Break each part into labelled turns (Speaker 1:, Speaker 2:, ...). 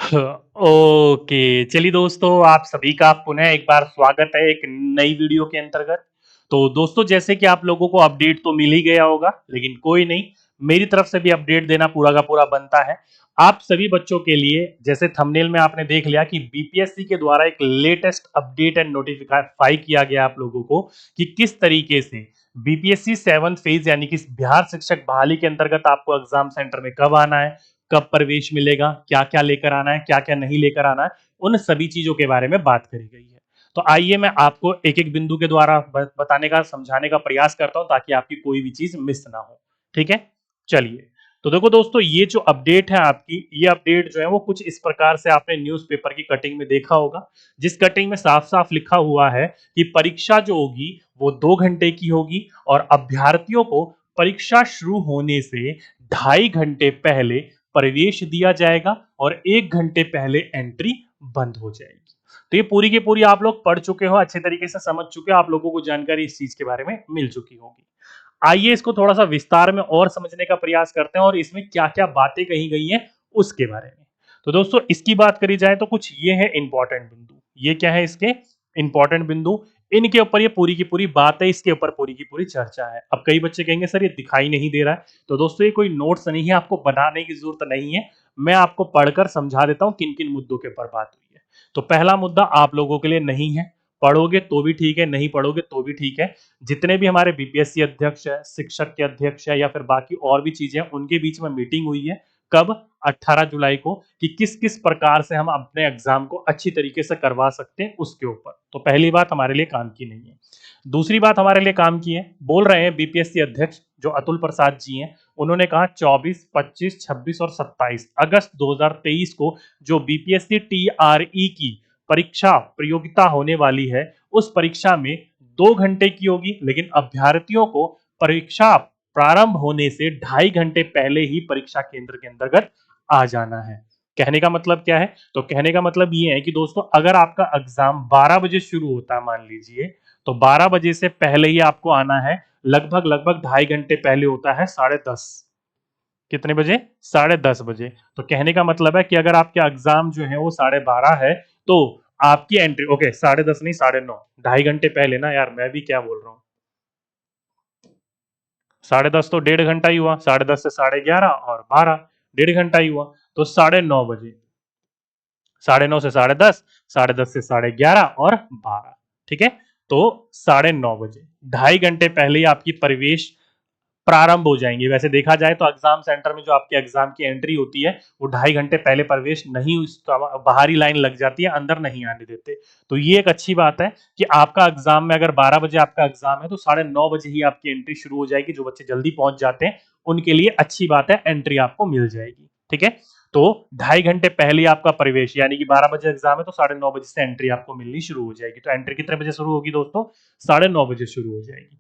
Speaker 1: Okay, चलिए दोस्तों, आप सभी का पुनः एक बार स्वागत है एक नई वीडियो के अंतर्गत। तो दोस्तों, जैसे कि आप लोगों को अपडेट तो मिल ही गया होगा, लेकिन कोई नहीं, मेरी तरफ से भी अपडेट देना पूरा का पूरा बनता है। आप सभी बच्चों के लिए, जैसे थंबनेल में आपने देख लिया कि बीपीएससी के द्वारा एक लेटेस्ट अपडेट एंड नोटिफाई किया गया आप लोगों को कि किस तरीके से बीपीएससी 7th फेज यानी कि बिहार शिक्षक बहाली के अंतर्गत आपको एग्जाम सेंटर में कब आना है, कब प्रवेश मिलेगा, क्या क्या लेकर आना है, क्या क्या नहीं लेकर आना है, उन सभी चीजों के बारे में बात करी गई है। तो आइए मैं आपको एक एक बिंदु के द्वारा बताने का समझाने का प्रयास करता हूं ताकि आपकी कोई भी चीज मिस ना हो। ठीक है, चलिए। तो देखो दोस्तों, ये जो अपडेट है आपकी, ये अपडेट जो है वो कुछ इस प्रकार से आपने न्यूज़पेपर की कटिंग में देखा होगा, जिस कटिंग में साफ साफ लिखा हुआ है कि परीक्षा जो होगी वो 2 घंटे की होगी और अभ्यर्थियों को परीक्षा शुरू होने से 2.5 घंटे पहले प्रवेश दिया जाएगा और 1 घंटे पहले एंट्री बंद हो जाएगी। तो ये पूरी की पूरी आप लोग पढ़ चुके हो, अच्छे तरीके से समझ चुके हो, आप लोगों को जानकारी इस चीज के बारे में मिल चुकी होगी। आइए इसको थोड़ा सा विस्तार में और समझने का प्रयास करते हैं और इसमें क्या क्या बातें कही गई हैं उसके बारे में। तो दोस्तों, इसकी बात करी जाए तो कुछ ये है इंपॉर्टेंट बिंदु। ये क्या है इसके इंपॉर्टेंट बिंदु, इनके ऊपर ये पूरी की पूरी बात है, इसके ऊपर पूरी की पूरी चर्चा है। अब कई बच्चे कहेंगे सर ये दिखाई नहीं दे रहा है। तो दोस्तों, ये कोई नोट्स नहीं है, आपको बनाने की जरूरत नहीं है, मैं आपको पढ़कर समझा देता हूं किन किन मुद्दों के ऊपर बात हुई है। तो पहला मुद्दा आप लोगों के लिए नहीं है, पढ़ोगे तो भी ठीक है, नहीं पढ़ोगे तो भी ठीक है। जितने भी हमारे बीपीएससी अध्यक्ष है, शिक्षक के अध्यक्ष है या फिर बाकी और भी चीजें हैं, उनके बीच में मीटिंग हुई है। कब? 18 जुलाई को, कि किस किस प्रकार से हम अपने एग्जाम को अच्छी तरीके से करवा सकते हैं उसके ऊपर। तो पहली बात हमारे लिए काम की नहीं है। दूसरी बात हमारे लिए काम की है, बोल रहे हैं बीपीएससी अध्यक्ष जो अतुल प्रसाद जी हैं, उन्होंने कहा 24, 25, 26 और 27 अगस्त 2023 को जो बीपीएससी टीआरई की परीक्षा प्रतियोगिता होने वाली है, उस परीक्षा में 2 घंटे की होगी, लेकिन अभ्यर्थियों को परीक्षा प्रारंभ होने से 2.5 घंटे पहले ही परीक्षा केंद्र के अंतर्गत आ जाना है। कहने का मतलब क्या है? तो कहने का मतलब ये है कि दोस्तों, अगर आपका एग्जाम 12 बजे शुरू होता है मान लीजिए, तो 12 बजे से पहले ही आपको आना है। लगभग लगभग 2.5 घंटे पहले होता है 10:30। कितने बजे? 10:30 बजे। तो कहने का मतलब है कि अगर आपके एग्जाम जो है वो 12:30 है, तो आपकी एंट्री, ओके 10:30 नहीं 9:30, 2.5 घंटे पहले ना यार, मैं भी क्या बोल रहा हूँ। 10:30 तो 1.5 घंटा ही हुआ, 10:30 से 11:30 और 12, 1.5 घंटा ही हुआ। तो 9:30 बजे, 9:30 से 10:30, 10:30 से 11:30 और 12। ठीक है, तो 9:30 बजे, 2.5 घंटे पहले ही आपकी प्रवेश प्रारंभ हो जाएंगे। वैसे देखा जाए तो एग्जाम सेंटर में जो आपके एग्जाम की एंट्री होती है, वो 2.5 घंटे पहले प्रवेश नहीं, उसका बाहरी लाइन लग जाती है, अंदर नहीं आने देते। तो ये एक अच्छी बात है कि आपका एग्जाम में अगर 12 बजे आपका एग्जाम है तो 9:30 बजे ही आपकी एंट्री शुरू हो जाएगी। जो बच्चे जल्दी पहुंच जाते हैं उनके लिए अच्छी बात है, एंट्री आपको मिल जाएगी। ठीक है, तो 2.5 घंटे पहले आपका प्रवेश, यानी कि 12 बजे एग्जाम है तो 9:30 बजे से एंट्री आपको मिलनी शुरू हो जाएगी। तो एंट्री कितने बजे शुरू होगी दोस्तों? 9:30 बजे शुरू हो जाएगी।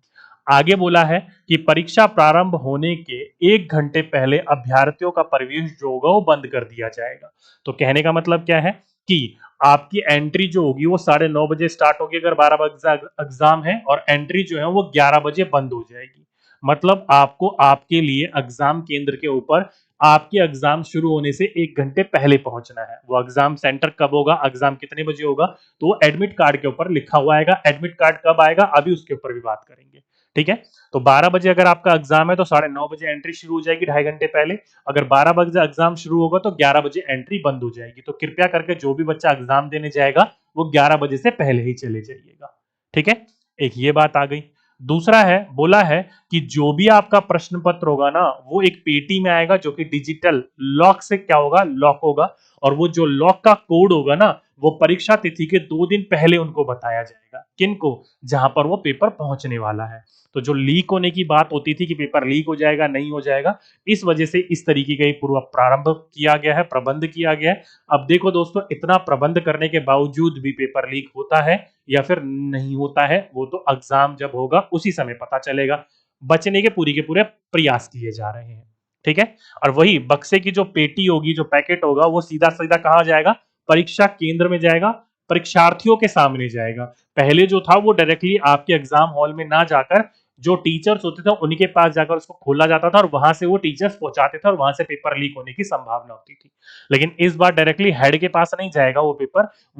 Speaker 1: आगे बोला है कि परीक्षा प्रारंभ होने के 1 घंटे पहले अभ्यर्थियों का प्रवेश जो होगा वो बंद कर दिया जाएगा। तो कहने का मतलब क्या है कि आपकी एंट्री जो होगी वो 9:30 बजे स्टार्ट होगी अगर 12 बजे एग्जाम है, और एंट्री जो है वो 11 बजे बंद हो जाएगी। मतलब आपको आपके लिए एग्जाम केंद्र के ऊपर आपके एग्जाम शुरू होने से 1 घंटे पहले पहुंचना है। वो एग्जाम सेंटर कब होगा, एग्जाम कितने बजे होगा, तो वो एडमिट कार्ड के ऊपर लिखा हुआ आएगा। एडमिट कार्ड कब आएगा अभी उसके ऊपर भी बात करेंगे। ठीक है, तो 12 बजे अगर आपका एग्जाम है तो 9:30 बजे एंट्री शुरू हो जाएगी, 2.5 घंटे पहले। अगर 12 बजे एग्जाम शुरू होगा तो 11 बजे एंट्री बंद हो जाएगी। तो कृपया करके जो भी बच्चा एग्जाम देने जाएगा वो 11 बजे से पहले ही चले जाइएगा। ठीक है, एक ये बात आ गई। दूसरा है, बोला है कि जो भी आपका प्रश्न पत्र होगा ना, वो एक पेटी में आएगा जो कि डिजिटल लॉक से क्या होगा, लॉक होगा। और वो जो लॉक का कोड होगा ना, वो परीक्षा तिथि के 2 दिन पहले उनको बताया जाएगा। किनको? जहां पर वो पेपर पहुंचने वाला है। तो जो लीक होने की बात होती थी कि पेपर लीक हो जाएगा, नहीं हो जाएगा, इस वजह से इस तरीके का पूर्व प्रारंभ किया गया है, प्रबंध किया गया है। अब देखो दोस्तों, इतना प्रबंध करने के बावजूद भी पेपर लीक होता है या फिर नहीं होता है, वो तो एग्जाम जब होगा उसी समय पता चलेगा। बचने के पूरे प्रयास किए जा रहे हैं। ठीक है, और वही बक्से की जो पेटी होगी, जो पैकेट होगा, वो सीधा सीधा कहां जाएगा? परीक्षा केंद्र में जाएगा, परीक्षार्थियों के सामने जाएगा। पहले जो था वो डायरेक्टली आपके एग्जाम हॉल में ना जाकर जो टीचर्स होते थे उनके पास जाकर उसको खोला जाता था और वहां से वो टीचर्स पहुंचाते थे और वहां से पेपर लीक होने की संभावना होती थी। लेकिन इस बार डायरेक्टली हेड के पास नहीं जाएगा वो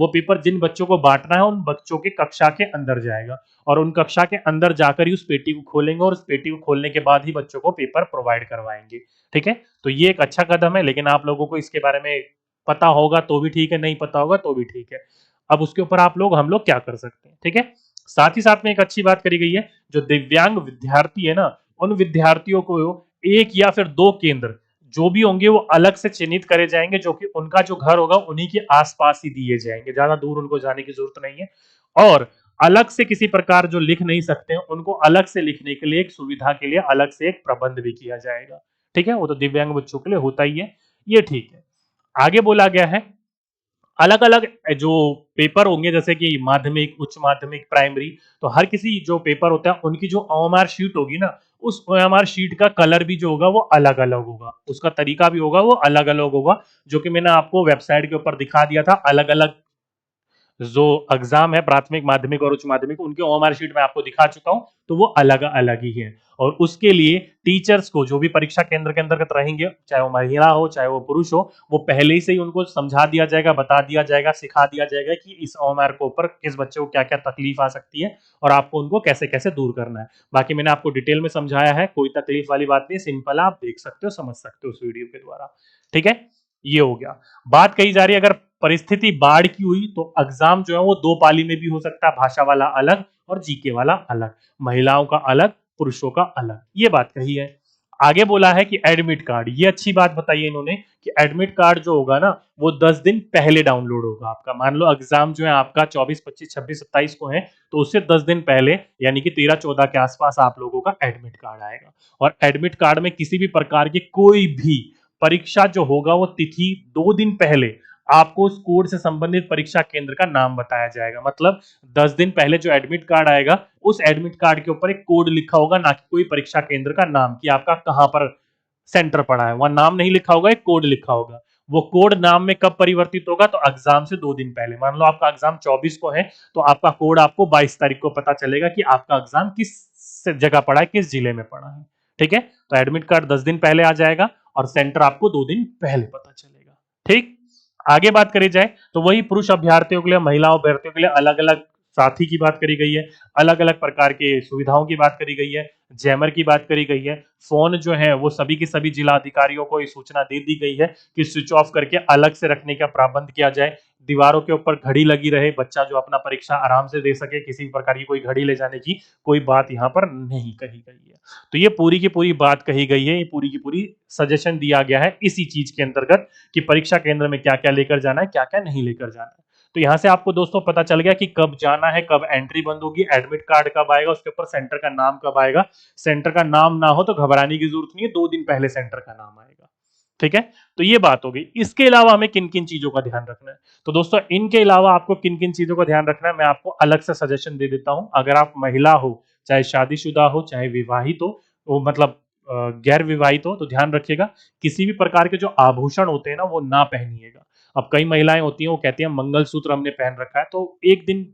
Speaker 1: पेपर जिन बच्चों को बांटना है उन बच्चों के कक्षा के अंदर जाएगा और उन कक्षा के अंदर जाकर ही उस पेटी को खोलेंगे और उस पेटी को खोलने के बाद ही बच्चों को पेपर प्रोवाइड करवाएंगे। ठीक है, तो ये एक अच्छा कदम है, लेकिन आप लोगों को इसके बारे में पता होगा तो भी ठीक है, नहीं पता होगा तो भी ठीक है। अब उसके ऊपर हम लोग क्या कर सकते हैं, ठीक है। साथ ही साथ में एक अच्छी बात करी गई है, जो दिव्यांग विद्यार्थी है ना, उन विद्यार्थियों को एक या फिर दो केंद्र जो भी होंगे वो अलग से चिन्हित करे जाएंगे, जो कि उनका जो घर होगा उन्हीं के आसपास ही दिए जाएंगे, ज्यादा दूर उनको जाने की जरूरत नहीं है। और अलग से किसी प्रकार जो लिख नहीं सकते हैं उनको अलग से लिखने के लिए एक सुविधा के लिए अलग से एक प्रबंध भी किया जाएगा। ठीक है, वो तो दिव्यांग बच्चों के लिए होता ही है, ये ठीक है। आगे बोला गया है अलग अलग जो पेपर होंगे, जैसे कि माध्यमिक, उच्च माध्यमिक, प्राइमरी, तो हर किसी जो पेपर होता है उनकी जो ओएमआर शीट होगी ना, उस ओएमआर शीट का कलर भी जो होगा वो अलग अलग होगा, उसका तरीका भी होगा वो अलग अलग होगा, जो कि मैंने आपको वेबसाइट के ऊपर दिखा दिया था। अलग अलग जो एग्जाम है प्राथमिक, माध्यमिक और उच्च माध्यमिक, उनके ओएमआर शीट में आपको दिखा चुका हूं, तो वो अलग अलग ही है। और उसके लिए टीचर्स को जो भी परीक्षा केंद्र के अंतर्गत रहेंगे, चाहे वो महिला हो चाहे वो पुरुष हो, वो पहले से ही उनको समझा दिया जाएगा, बता दिया जाएगा, सिखा दिया जाएगा कि इस ओएमआर के ऊपर किस बच्चे को क्या क्या तकलीफ आ सकती है और आपको उनको कैसे कैसे दूर करना है। बाकी मैंने आपको डिटेल में समझाया है, कोई तकलीफ वाली बात नहीं, सिंपल आप देख सकते हो, समझ सकते हो उस वीडियो के द्वारा। ठीक है, ये हो गया। बात कही जा रही है अगर परिस्थिति बाढ़ की हुई तो एग्जाम जो है वो दो पाली में भी हो सकता है, भाषा वाला अलग और जीके वाला अलग, महिलाओं का अलग, पुरुषों का अलग, ये बात कही है। आगे बोला है कि एडमिट कार्ड, ये अच्छी बात बताई है इन्होंने कि एडमिट कार्ड जो होगा ना वो 10 दिन पहले डाउनलोड होगा आपका। मान लो एग्जाम जो है आपका 24, 25, 26, 27 को है, तो उससे 10 दिन पहले यानी कि 13, 14 के आसपास आप लोगों का एडमिट कार्ड आएगा। और एडमिट कार्ड में किसी भी प्रकार की कोई भी परीक्षा जो होगा वो तिथि 2 दिन पहले आपको उस कोड से संबंधित परीक्षा केंद्र का नाम बताया जाएगा। मतलब 10 दिन पहले जो एडमिट कार्ड आएगा उस एडमिट कार्ड के ऊपर एक कोड लिखा होगा, ना कि कोई परीक्षा केंद्र का नाम कि आपका कहां पर सेंटर पड़ा है, वहां नाम नहीं लिखा होगा, एक कोड लिखा होगा। वो कोड नाम में कब परिवर्तित होगा, तो एग्जाम से 2 दिन पहले। मान लो आपका एग्जाम 24 को है तो आपका कोड आपको 22 तारीख को पता चलेगा कि आपका एग्जाम किस जगह पड़ा है, किस जिले में पड़ा है। ठीक है, तो एडमिट कार्ड 10 दिन पहले आ जाएगा और सेंटर आपको 2 दिन पहले पता चलेगा। ठीक, आगे बात करी जाए तो वही पुरुष अभ्यर्थियों के लिए, महिला अभ्यर्थियों के लिए अलग अलग साथी की बात करी गई है, अलग अलग प्रकार के सुविधाओं की बात करी गई है, जैमर की बात करी गई है। फोन जो है वो सभी के सभी जिला अधिकारियों को ये सूचना दे दी गई है कि स्विच ऑफ करके अलग से रखने का प्रबंध किया जाए। दीवारों के ऊपर घड़ी लगी रहे, बच्चा जो अपना परीक्षा आराम से दे सके, किसी प्रकार की कोई घड़ी ले जाने की कोई बात यहाँ पर नहीं कही गई है। तो ये पूरी की पूरी बात कही गई है, ये पूरी की पूरी सजेशन दिया गया है इसी चीज के अंतर्गत कि परीक्षा केंद्र में क्या क्या लेकर जाना है, क्या क्या नहीं लेकर जाना है। तो यहां से आपको दोस्तों पता चल गया कि कब जाना है, कब एंट्री बंद होगी, एडमिट कार्ड कब आएगा, उसके ऊपर सेंटर का नाम कब आएगा। सेंटर का नाम ना हो तो घबराने की जरूरत नहीं है, 2 दिन पहले सेंटर का नाम आएगा। ठीक है, तो ये बात हो गई। इसके अलावा हमें किन किन चीजों का ध्यान रखना है, तो दोस्तों इनके अलावा आपको किन किन चीजों का ध्यान रखना है मैं आपको अलग से सजेशन दे देता हूं। अगर आप महिला हो, चाहे शादीशुदा हो, चाहे विवाहित हो, वो मतलब गैर विवाहित हो, तो ध्यान रखिएगा किसी भी प्रकार के जो आभूषण होते हैं ना वो ना पहनिएगा। अब कई महिलाएं होती हैं वो कहती हैं मंगलसूत्र हमने पहन रखा है, तो एक दिन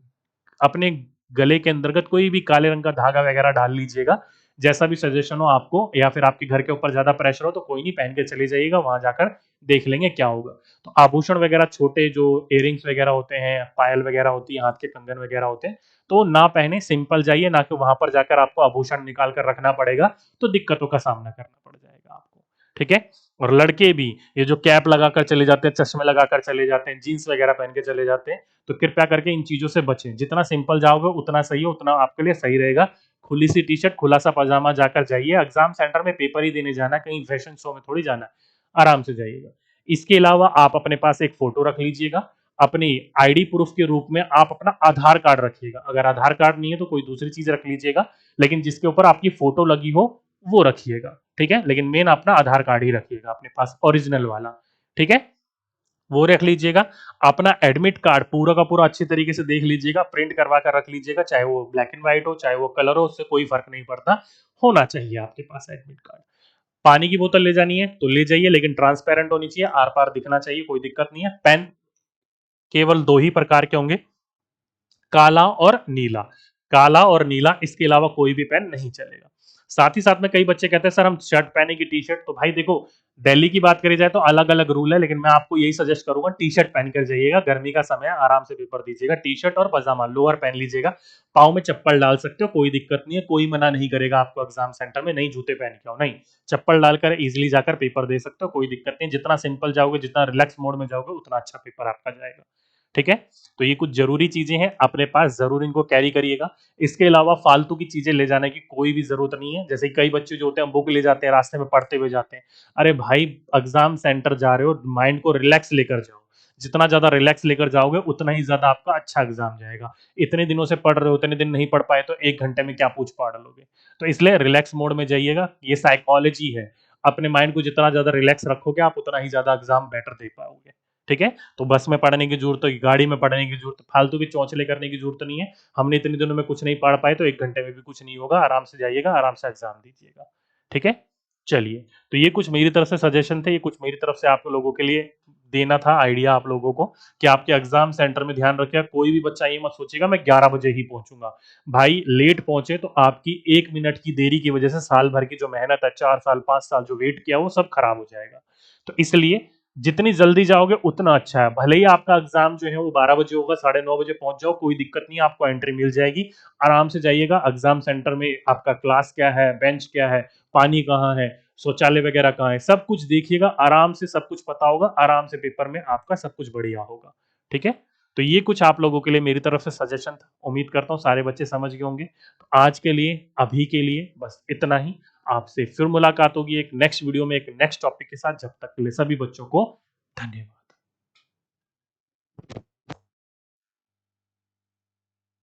Speaker 1: अपने गले के अंतर्गत कोई भी काले रंग का धागा वगैरह डाल लीजिएगा। जैसा भी सजेशन हो आपको, या फिर आपके घर के ऊपर ज्यादा प्रेशर हो तो कोई नहीं, पहन के चले जाइएगा, वहां जाकर देख लेंगे क्या होगा। तो आभूषण वगैरह छोटे जो इयरिंग्स वगैरह होते हैं, पायल वगैरह होती है, हाथ के कंगन वगैरह होते हैं, तो ना पहने, सिंपल जाइए, ना कि वहां पर जाकर आपको आभूषण निकाल कर रखना पड़ेगा, तो दिक्कतों का सामना करना पड़ जाएगा आपको। ठीक है, और लड़के भी ये जो कैप लगाकर चले जाते हैं, चश्मे लगाकर चले जाते हैं, जीन्स वगैरह पहन के चले जाते हैं, तो कृपया करके इन चीजों से बचें। जितना सिंपल जाओगे उतना सही है, उतना आपके लिए सही रहेगा। खुली सी टी शर्ट, खुला सा पजामा जाकर जाइए, एग्जाम सेंटर में पेपर ही देने जाना है, कहीं फैशन शो में थोड़ी जाना है, आराम से जाइएगा। इसके अलावा आप अपने पास एक फोटो रख लीजिएगा, अपनी आईडी प्रूफ के रूप में आप अपना आधार कार्ड रखिएगा। अगर आधार कार्ड नहीं है तो कोई दूसरी चीज रख लीजिएगा, लेकिन जिसके ऊपर आपकी फोटो लगी हो वो रखिएगा। ठीक है, लेकिन मेन अपना आधार कार्ड ही रखिएगा अपने पास, ओरिजिनल वाला। ठीक है, वो रख लीजिएगा। अपना एडमिट कार्ड पूरा का पूरा अच्छी तरीके से देख लीजिएगा, प्रिंट करवा कर रख लीजिएगा, चाहे वो ब्लैक एंड व्हाइट हो चाहे वो कलर हो, उससे कोई फर्क नहीं पड़ता, होना चाहिए आपके पास एडमिट कार्ड। पानी की बोतल ले जानी है तो ले जाइए, लेकिन ट्रांसपेरेंट होनी चाहिए, आर पार दिखना चाहिए, कोई दिक्कत नहीं है। पेन केवल 2 ही प्रकार के होंगे, काला और नीला। काला और नीला, इसके अलावा कोई भी पेन नहीं चलेगा। साथ ही साथ में कई बच्चे कहते हैं सर हम शर्ट पहनेंगे टी शर्ट, तो भाई देखो दिल्ली की बात करी जाए तो अलग अलग रूल है, लेकिन मैं आपको यही सजेस्ट करूंगा टी शर्ट पहन कर जाइएगा, गर्मी का समय है, आराम से पेपर दीजिएगा, टी शर्ट और पजामा लोअर पहन लीजिएगा, पाँव में चप्पल डाल सकते हो, कोई दिक्कत नहीं है, कोई मना नहीं करेगा आपको एग्जाम सेंटर में नहीं जूते पहन के आओ, नहीं, चप्पल डालकर इजिली जाकर पेपर दे सकते हो, कोई दिक्कत नहीं, जितना सिंपल जाओगे, जितना रिलैक्स मोड में जाओगे, उतना अच्छा पेपर आपका जाएगा। ठीक है, तो ये कुछ जरूरी चीजें हैं अपने पास, जरूर इनको कैरी करिएगा। इसके अलावा फालतू की चीजें ले जाने की कोई भी जरूरत नहीं है, जैसे कई बच्चे जो होते हैं बुक ले जाते हैं, रास्ते में पढ़ते हुए जाते हैं। अरे भाई एग्जाम सेंटर जा रहे हो, माइंड को रिलैक्स लेकर जाओ, जितना ज्यादा रिलैक्स लेकर जाओगे उतना ही ज्यादा आपका अच्छा एग्जाम जाएगा। इतने दिनों से पढ़ रहे हो, इतने दिन नहीं पढ़ पाए तो 1 घंटे में क्या पूछ पढ़ लोगे? तो इसलिए रिलैक्स मोड में जाइएगा, ये साइकोलॉजी है। अपने माइंड को जितना ज्यादा रिलैक्स रखोगे आप उतना ही ज्यादा एग्जाम बेटर दे पाओगे। ठीक है, तो बस में पढ़ने की जरूरत है, गाड़ी में पढ़ने की जरूरत, फालतू के चौंचले करने की जरूरत नहीं है। हमने इतने दिनों में कुछ नहीं पढ़ पाए तो 1 घंटे में भी कुछ नहीं होगा, आराम से जाइएगा, आराम से एग्जाम दीजिएगा। ठीक है, चलिए, तो ये कुछ मेरी तरफ से सजेशन थे, ये कुछ मेरी तरफ से आप लोगों के लिए देना था आइडिया आप लोगों को कि आपके एग्जाम सेंटर में ध्यान रखिएगा। कोई भी बच्चा ये मत सोचेगा मैं 11 बजे ही पहुंचूंगा, भाई लेट पहुंचे तो आपकी 1 मिनट की देरी की वजह से साल भर की जो मेहनत है, 4 साल 5 साल जो वेट किया वो सब खराब हो जाएगा। तो इसलिए जितनी जल्दी जाओगे उतना अच्छा है, भले ही आपका एग्जाम जो है वो 12 बजे होगा, 9:30 बजे पहुंच जाओ, कोई दिक्कत नहीं, आपको एंट्री मिल जाएगी। आराम से जाइएगा, एग्जाम सेंटर में आपका क्लास क्या है, बेंच क्या है, पानी कहाँ है, शौचालय वगैरह कहाँ है, सब कुछ देखिएगा, आराम से सब कुछ पता होगा, आराम से पेपर में आपका सब कुछ बढ़िया होगा। ठीक है, तो ये कुछ आप लोगों के लिए मेरी तरफ से सजेशन था, उम्मीद करता हूँ सारे बच्चे समझ गए होंगे। तो आज के लिए, अभी के लिए बस इतना ही। आपसे फिर मुलाकात होगी एक नेक्स्ट वीडियो में एक नेक्स्ट टॉपिक के साथ, जब तक के लिए सभी बच्चों को धन्यवाद।